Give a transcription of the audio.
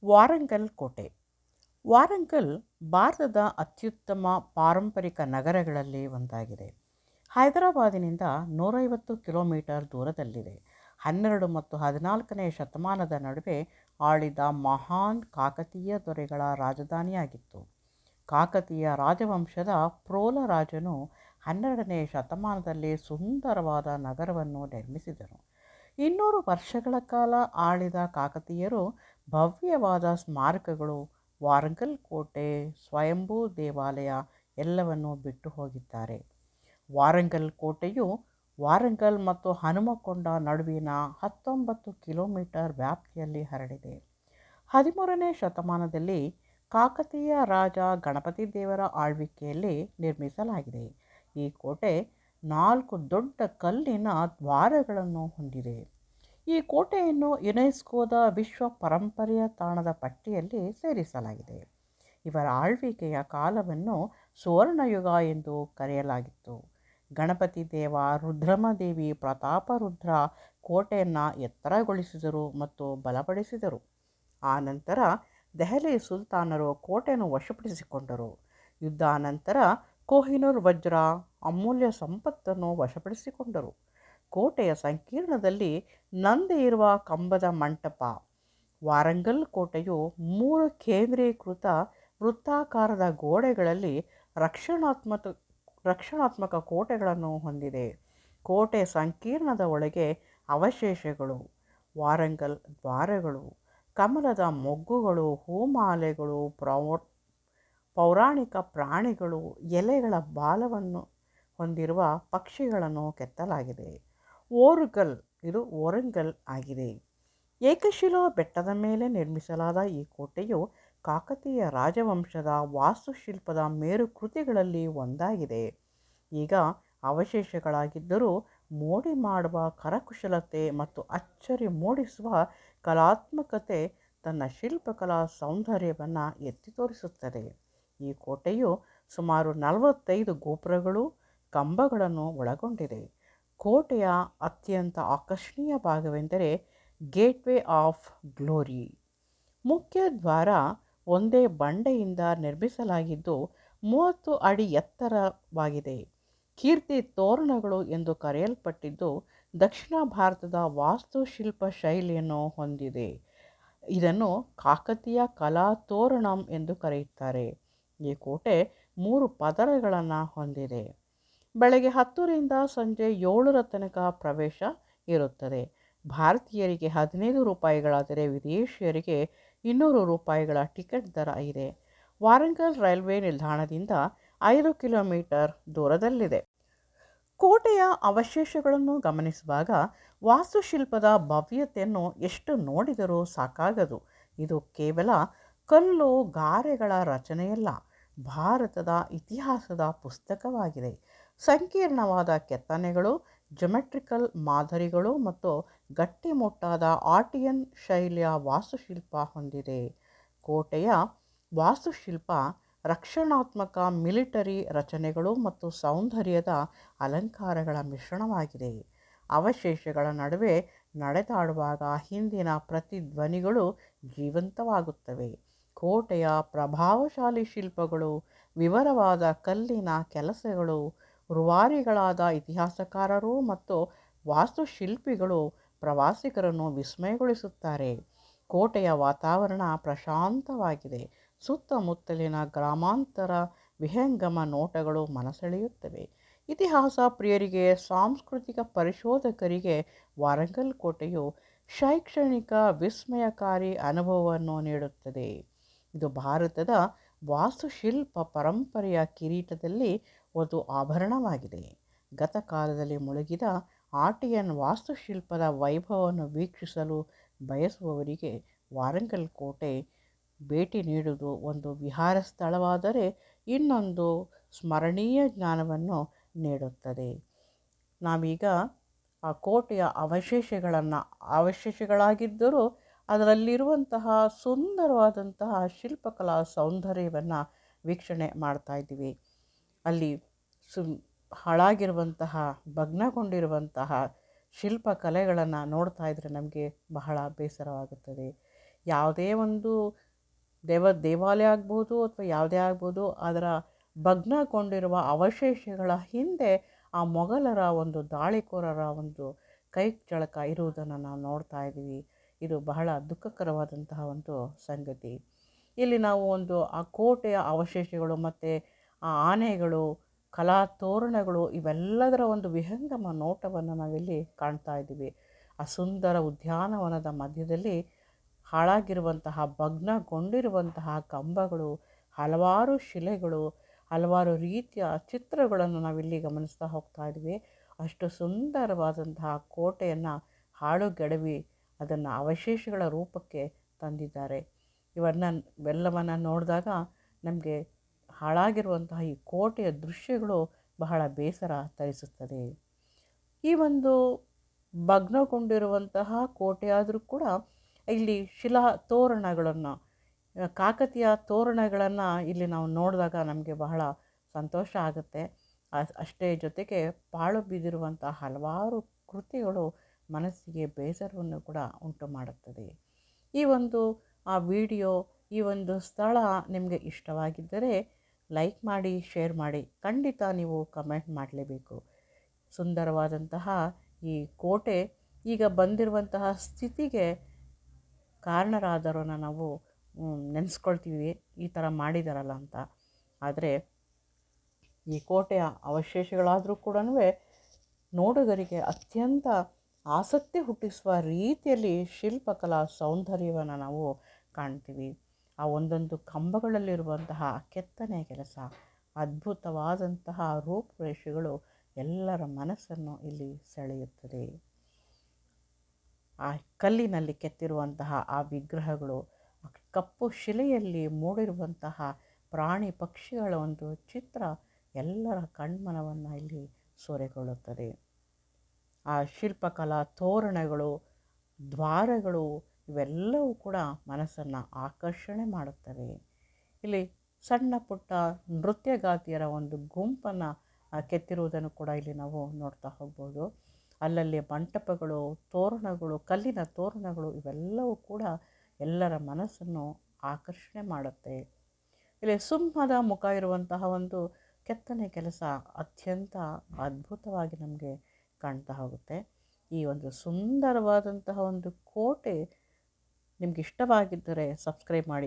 ವಾರಂಗಲ್ ಕೋಟೆ. ವಾರಂಗಲ್ ಭಾರತದ ಅತ್ಯುತ್ತಮ ಪಾರಂಪರಿಕ ನಗರಗಳಲ್ಲಿ ಒಂದಾಗಿದೆ. ಹೈದರಾಬಾದಿನಿಂದ 150 ಕಿಲೋಮೀಟರ್ ದೂರದಲ್ಲಿದೆ. 12 ಮತ್ತು 14ನೇ ಶತಮಾನದ ನಡುವೆ ಆಳಿದ ಮಹಾನ್ ಕಾಕತೀಯ ದೊರೆಗಳ ರಾಜಧಾನಿಯಾಗಿತ್ತು. ಕಾಕತೀಯ ರಾಜವಂಶದ ಪ್ರೋಲ ರಾಜನು 12ನೇ ಶತಮಾನದಲ್ಲಿ ಸುಂದರವಾದ ನಗರವನ್ನು ನಿರ್ಮಿಸಿದನು. 200 ವರ್ಷಗಳ ಕಾಲ ಆಳಿದ ಕಾಕತೀಯರು ಭವ್ಯವಾದ ಸ್ಮಾರಕಗಳು, ವಾರಂಗಲ್ ಕೋಟೆ, ಸ್ವಯಂಭೂ ದೇವಾಲಯ ಎಲ್ಲವನ್ನೂ ಬಿಟ್ಟು ಹೋಗಿದ್ದಾರೆ. ವಾರಂಗಲ್ ಕೋಟೆಯು ವಾರಂಗಲ್ ಮತ್ತು ಹನುಮಕೊಂಡ ನಡುವಿನ 19 ಕಿಲೋಮೀಟರ್ ವ್ಯಾಪ್ತಿಯಲ್ಲಿ ಹರಡಿದೆ. 13ನೇ ಶತಮಾನದಲ್ಲಿ ಕಾಕತೀಯ ರಾಜ ಗಣಪತಿ ದೇವರ ಆಳ್ವಿಕೆಯಲ್ಲಿ ನಿರ್ಮಿಸಲಾಗಿದೆ. ಈ ಕೋಟೆ 4 ದೊಡ್ಡ ಕಲ್ಲಿನ ದ್ವಾರಗಳನ್ನು ಹೊಂದಿದೆ. ಈ ಕೋಟೆಯನ್ನು ಯುನೆಸ್ಕೋದ ವಿಶ್ವ ಪರಂಪರೆಯ ತಾಣದ ಪಟ್ಟಿಯಲ್ಲಿ ಸೇರಿಸಲಾಗಿದೆ. ಇವರ ಆಳ್ವಿಕೆಯ ಕಾಲವನ್ನು ಸುವರ್ಣಯುಗ ಎಂದು ಕರೆಯಲಾಗಿತ್ತು. ಗಣಪತಿ ದೇವ, ರುದ್ರಮದೇವಿ, ಪ್ರತಾಪರುದ್ರ ಕೋಟೆಯನ್ನು ಎತ್ತರಗೊಳಿಸಿದರು ಮತ್ತು ಬಲಪಡಿಸಿದರು. ಆ ನಂತರ ದೆಹಲಿ ಸುಲ್ತಾನರು ಕೋಟೆಯನ್ನು ವಶಪಡಿಸಿಕೊಂಡರು. ಯುದ್ಧಾನಂತರ ಕೊಹಿನೂರ್ ವಜ್ರ, ಅಮೂಲ್ಯ ಸಂಪತ್ತನ್ನು ವಶಪಡಿಸಿಕೊಂಡರು. ಕೋಟೆಯ ಸಂಕೀರ್ಣದಲ್ಲಿ ನಂದಿ ಇರುವ ಕಂಬದ ಮಂಟಪ. ವಾರಂಗಲ್ ಕೋಟೆಯು 3 ಕೇಂದ್ರೀಕೃತ ವೃತ್ತಾಕಾರದ ಗೋಡೆಗಳಲ್ಲಿ ರಕ್ಷಣಾತ್ಮಕ ಕೋಟೆಗಳನ್ನು ಹೊಂದಿದೆ. ಕೋಟೆ ಸಂಕೀರ್ಣದ ಒಳಗೆ ಅವಶೇಷಗಳು, ವಾರಂಗಲ್ ದ್ವಾರಗಳು, ಕಮಲದ ಮೊಗ್ಗುಗಳು, ಹೂಮಾಲೆಗಳು, ಪೌರಾಣಿಕ ಪ್ರಾಣಿಗಳು, ಎಲೆಗಳ ಬಾಲವನ್ನು ಹೊಂದಿರುವ ಪಕ್ಷಿಗಳನ್ನು ಕೆತ್ತಲಾಗಿದೆ. ಓರುಗಲ್, ಇದು ಓರಂಗಲ್ ಆಗಿದೆ. ಏಕಶಿಲಾ ಬೆಟ್ಟದ ಮೇಲೆ ನಿರ್ಮಿಸಲಾದ ಈ ಕೋಟೆಯು ಕಾಕತೀಯ ರಾಜವಂಶದ ವಾಸ್ತುಶಿಲ್ಪದ ಮೇರುಕೃತಿಗಳಲ್ಲಿ ಒಂದಾಗಿದೆ. ಈಗ ಅವಶೇಷಗಳಾಗಿದ್ದರೂ ಮೋಡಿ ಮಾಡುವ ಕರಕುಶಲತೆ ಮತ್ತು ಅಚ್ಚರಿ ಮೂಡಿಸುವ ಕಲಾತ್ಮಕತೆ ತನ್ನ ಶಿಲ್ಪಕಲಾ ಸೌಂದರ್ಯವನ್ನು ಎತ್ತಿ ತೋರಿಸುತ್ತದೆ. ಈ ಕೋಟೆಯು ಸುಮಾರು 45 ಗೋಪುರಗಳು, ಕಂಬಗಳನ್ನು ಒಳಗೊಂಡಿದೆ. ಕೋಟೆಯ ಅತ್ಯಂತ ಆಕರ್ಷಣೀಯ ಭಾಗವೆಂದರೆ ಗೇಟ್ವೇ ಆಫ್ ಗ್ಲೋರಿ. ಮುಖ್ಯ ದ್ವಾರ ಒಂದೇ ಬಂಡೆಯಿಂದ ನಿರ್ಮಿಸಲಾಗಿದ್ದು 30 ಅಡಿ ಎತ್ತರವಾಗಿದೆ. ಕೀರ್ತಿ ತೋರಣಗಳು ಎಂದು ಕರೆಯಲ್ಪಟ್ಟಿದ್ದು ದಕ್ಷಿಣ ಭಾರತದ ವಾಸ್ತುಶಿಲ್ಪ ಶೈಲಿಯನ್ನು ಹೊಂದಿದೆ. ಇದನ್ನು ಕಾಕತೀಯ ಕಲಾ ತೋರಣಂ ಎಂದು ಕರೆಯುತ್ತಾರೆ. ಈ ಕೋಟೆ 3 ಪದರಗಳನ್ನು ಹೊಂದಿದೆ. ಬೆಳಗ್ಗೆ 10 ರಿಂದ ಸಂಜೆ 7 ತನಕ ಪ್ರವೇಶ ಇರುತ್ತದೆ. ಭಾರತೀಯರಿಗೆ 15 ರೂಪಾಯಿಗಳಾದರೆ ವಿದೇಶಿಯರಿಗೆ 200 ರೂಪಾಯಿಗಳ ಟಿಕೆಟ್ ದರ ಇದೆ. ವಾರಂಗಲ್ ರೈಲ್ವೆ ನಿಲ್ದಾಣದಿಂದ 5 ಕಿಲೋಮೀಟರ್ ದೂರದಲ್ಲಿದೆ. ಕೋಟೆಯ ಅವಶೇಷಗಳನ್ನು ಗಮನಿಸುವಾಗ ವಾಸ್ತುಶಿಲ್ಪದ ಭವ್ಯತೆಯನ್ನು ಎಷ್ಟು ನೋಡಿದರೂ ಸಾಕಾಗದು. ಇದು ಕೇವಲ ಕಲ್ಲು ಗಾರೆಗಳ ರಚನೆಯಲ್ಲ, ಭಾರತದ ಇತಿಹಾಸದ ಪುಸ್ತಕವಾಗಿದೆ. ಸಂಕೀರ್ಣವಾದ ಕೆತ್ತನೆಗಳು, ಜಿಯೋಮೆಟ್ರಿಕಲ್ ಮಾದರಿಗಳು ಮತ್ತು ಗಟ್ಟಿಮುಟ್ಟಾದ ಆರ್ಟಿಯನ್ ಶೈಲಿಯ ವಾಸ್ತುಶಿಲ್ಪ ಹೊಂದಿದೆ. ಕೋಟೆಯ ವಾಸ್ತುಶಿಲ್ಪ ರಕ್ಷಣಾತ್ಮಕ ಮಿಲಿಟರಿ ರಚನೆಗಳು ಮತ್ತು ಸೌಂದರ್ಯದ ಅಲಂಕಾರಗಳ ಮಿಶ್ರಣವಾಗಿದೆ. ಅವಶೇಷಗಳ ನಡುವೆ ನಡೆದಾಡುವಾಗ ಹಿಂದಿನ ಪ್ರತಿಧ್ವನಿಗಳು ಜೀವಂತವಾಗುತ್ತವೆ. ಕೋಟೆಯ ಪ್ರಭಾವಶಾಲಿ ಶಿಲ್ಪಗಳು, ವಿವರವಾದ ಕಲ್ಲಿನ ಕೆಲಸಗಳು, ರೂವಾರಿಗಳಾದ ಇತಿಹಾಸಕಾರರು ಮತ್ತು ವಾಸ್ತುಶಿಲ್ಪಿಗಳು ಪ್ರವಾಸಿಗರನ್ನು ವಿಸ್ಮಯಗೊಳಿಸುತ್ತಾರೆ. ಕೋಟೆಯ ವಾತಾವರಣ ಪ್ರಶಾಂತವಾಗಿದೆ. ಸುತ್ತಮುತ್ತಲಿನ ಗ್ರಾಮಾಂತರ ವಿಹಂಗಮ ನೋಟಗಳು ಮನಸೆಳೆಯುತ್ತವೆ. ಇತಿಹಾಸ ಪ್ರಿಯರಿಗೆ, ಸಾಂಸ್ಕೃತಿಕ ಪರಿಶೋಧಕರಿಗೆ ವಾರಂಗಲ್ ಕೋಟೆಯು ಶೈಕ್ಷಣಿಕ ವಿಸ್ಮಯಕಾರಿ ಅನುಭವವನ್ನು ನೀಡುತ್ತದೆ. ಇದು ಭಾರತದ ವಾಸ್ತುಶಿಲ್ಪ ಪರಂಪರೆಯ ಕಿರೀಟದಲ್ಲಿ ಒಂದು ಆಭರಣವಾಗಿದೆ. ಗತಕಾಲದಲ್ಲಿ ಮುಳುಗಿದ ಆರ್ಟಿಯನ್ ವಾಸ್ತುಶಿಲ್ಪದ ವೈಭವವನ್ನು ವೀಕ್ಷಿಸಲು ಬಯಸುವವರಿಗೆ ವಾರಂಗಲ್ ಕೋಟೆ ಭೇಟಿ ನೀಡುವುದು ಒಂದು ವಿಹಾರ ಸ್ಥಳವಾದರೆ ಇನ್ನೊಂದು ಸ್ಮರಣೀಯ ಜ್ಞಾನವನ್ನು ನೀಡುತ್ತದೆ. ನಾವೀಗ ಆ ಕೋಟೆಯ ಅವಶೇಷಗಳಾಗಿದ್ದರೂ ಅದರಲ್ಲಿರುವಂತಹ ಸುಂದರವಾದಂತಹ ಶಿಲ್ಪಕಲಾ ಸೌಂದರ್ಯವನ್ನು ವೀಕ್ಷಣೆ ಮಾಡ್ತಾ ಇದ್ದೀವಿ. ಅಲ್ಲಿ ಹಾಳಾಗಿರುವಂತಹ, ಭಗ್ನಗೊಂಡಿರುವಂತಹ ಶಿಲ್ಪಕಲೆಗಳನ್ನು ನೋಡ್ತಾ ಇದ್ದರೆ ನಮಗೆ ಬಹಳ ಬೇಸರವಾಗುತ್ತದೆ. ಯಾವುದೇ ಒಂದು ದೇವಾಲಯ ಆಗ್ಬೋದು ಅಥವಾ ಯಾವುದೇ ಆಗ್ಬೋದು, ಅದರ ಭಗ್ನಗೊಂಡಿರುವ ಅವಶೇಷಗಳ ಹಿಂದೆ ಆ ಮೊಘಲರ ಒಂದು ದಾಳಿಕೋರರ ಒಂದು ಕೈ ಚಳಕ ಇರುವುದನ್ನು ನಾವು ನೋಡ್ತಾ ಇದ್ದೀವಿ. ಇದು ಬಹಳ ದುಃಖಕರವಾದಂತಹ ಒಂದು ಸಂಗತಿ. ಇಲ್ಲಿ ನಾವು ಒಂದು ಆ ಕೋಟೆಯ ಅವಶೇಷಗಳು ಮತ್ತು ಆ ಆನೆಗಳು, ಕಲಾ ತೋರಣಗಳು, ಇವೆಲ್ಲದರ ಒಂದು ವಿಹಂಗಮ ನೋಟವನ್ನು ನಾವಿಲ್ಲಿ ಕಾಣ್ತಾ ಇದ್ದೀವಿ. ಆ ಸುಂದರ ಉದ್ಯಾನವನದ ಮಧ್ಯದಲ್ಲಿ ಹಾಳಾಗಿರುವಂತಹ, ಭಗ್ನಗೊಂಡಿರುವಂತಹ ಕಂಬಗಳು, ಹಲವಾರು ಶಿಲೆಗಳು, ಹಲವಾರು ರೀತಿಯ ಚಿತ್ರಗಳನ್ನು ನಾವಿಲ್ಲಿ ಗಮನಿಸ್ತಾ ಹೋಗ್ತಾ ಇದ್ದೀವಿ. ಅಷ್ಟು ಸುಂದರವಾದಂತಹ ಕೋಟೆಯನ್ನು ಹಾಳುಗೆಡವಿ ಅದನ್ನು ಅವಶೇಷಗಳ ರೂಪಕ್ಕೆ ತಂದಿದ್ದಾರೆ. ಇವೆಲ್ಲವನ್ನು ನೋಡಿದಾಗ ನಮಗೆ ಹಾಳಾಗಿರುವಂತಹ ಈ ಕೋಟೆಯ ದೃಶ್ಯಗಳು ಬಹಳ ಬೇಸರ ತರಿಸುತ್ತದೆ. ಈ ಒಂದು ಭಗ್ನಗೊಂಡಿರುವಂತಹ ಕೋಟೆಯಾದರೂ ಕೂಡ ಇಲ್ಲಿ ಶಿಲಾ ತೋರಣಗಳನ್ನು, ಕಾಕತೀಯ ತೋರಣಗಳನ್ನು ಇಲ್ಲಿ ನಾವು ನೋಡಿದಾಗ ನಮಗೆ ಬಹಳ ಸಂತೋಷ ಆಗುತ್ತೆ. ಅಷ್ಟೇ ಜೊತೆಗೆ ಪಾಳು ಬಿದ್ದಿರುವಂಥ ಹಲವಾರು ಕೃತಿಗಳು ಮನಸ್ಸಿಗೆ ಬೇಸರವನ್ನು ಕೂಡ ಉಂಟು ಮಾಡುತ್ತದೆ. ಈ ಒಂದು ವಿಡಿಯೋ, ಈ ಒಂದು ಸ್ಥಳ ನಿಮಗೆ ಇಷ್ಟವಾಗಿದ್ದರೆ ಲೈಕ್ ಮಾಡಿ, ಶೇರ್ ಮಾಡಿ, ಖಂಡಿತ ನೀವು ಕಮೆಂಟ್ ಮಾಡಲೇಬೇಕು. ಸುಂದರವಾದಂತಹ ಈ ಕೋಟೆ ಈಗ ಬಂದಿರುವಂತಹ ಸ್ಥಿತಿಗೆ ಕಾರಣರಾದವರನ್ನು ನಾವು ನೆನೆಸ್ಕೊಳ್ತೀವಿ, ಈ ಥರ ಮಾಡಿದಾರಲ್ಲ ಅಂತ. ಆದರೆ ಈ ಕೋಟೆಯ ಅವಶೇಷಗಳಾದರೂ ಕೂಡ ನೋಡುಗರಿಗೆ ಅತ್ಯಂತ ಆಸಕ್ತಿ ಹುಟ್ಟಿಸುವ ರೀತಿಯಲ್ಲಿ ಶಿಲ್ಪಕಲಾ ಸೌಂದರ್ಯವನ್ನು ನಾವು ಕಾಣ್ತೀವಿ. ಆ ಒಂದೊಂದು ಕಂಬಗಳಲ್ಲಿರುವಂತಹ ಕೆತ್ತನೆಯ ಕೆಲಸ, ಅದ್ಭುತವಾದಂತಹ ರೂಪುರೇಷೆಗಳು ಎಲ್ಲರ ಮನಸ್ಸನ್ನು ಇಲ್ಲಿ ಸೆಳೆಯುತ್ತದೆ. ಆ ಕಲ್ಲಿನಲ್ಲಿ ಕೆತ್ತಿರುವಂತಹ ಆ ವಿಗ್ರಹಗಳು, ಕಪ್ಪು ಶಿಲೆಯಲ್ಲಿ ಮೂಡಿರುವಂತಹ ಪ್ರಾಣಿ ಪಕ್ಷಿಗಳ ಒಂದು ಚಿತ್ರ ಎಲ್ಲರ ಕಣ್ಮನವನ್ನು ಇಲ್ಲಿ ಸೂರೆಗೊಳ್ಳುತ್ತದೆ. ಆ ಶಿಲ್ಪಕಲಾ ತೋರಣಗಳು, ದ್ವಾರಗಳು, ಇವೆಲ್ಲವೂ ಕೂಡ ಮನಸ್ಸನ್ನು ಆಕರ್ಷಣೆ ಮಾಡುತ್ತವೆ. ಇಲ್ಲಿ ಸಣ್ಣ ಪುಟ್ಟ ನೃತ್ಯಗಾತಿಯರ ಒಂದು ಗುಂಪನ್ನು ಕೆತ್ತಿರುವುದನ್ನು ಕೂಡ ಇಲ್ಲಿ ನಾವು ನೋಡ್ತಾ ಹೋಗ್ಬೋದು. ಅಲ್ಲಲ್ಲಿ ಮಂಟಪಗಳು, ತೋರಣಗಳು, ಕಲ್ಲಿನ ತೋರಣಗಳು, ಇವೆಲ್ಲವೂ ಕೂಡ ಎಲ್ಲರ ಮನಸ್ಸನ್ನು ಆಕರ್ಷಣೆ ಮಾಡುತ್ತೆ. ಇಲ್ಲಿ ಸಿಂಹದ ಮುಖ ಇರುವಂತಹ ಒಂದು ಕೆತ್ತನೆ ಕೆಲಸ ಅತ್ಯಂತ ಅದ್ಭುತವಾಗಿ ನಮಗೆ ಕಾಣ್ತಾ ಹೋಗುತ್ತೆ. ಈ ಒಂದು ಸುಂದರವಾದಂತಹ ಒಂದು ಕೋಟೆ ನಿಮ್ಗೆ ಇಷ್ಟವಾಗಿದ್ದರೆ ಸಬ್ಸ್ಕ್ರೈಬ್ ಮಾಡಿ.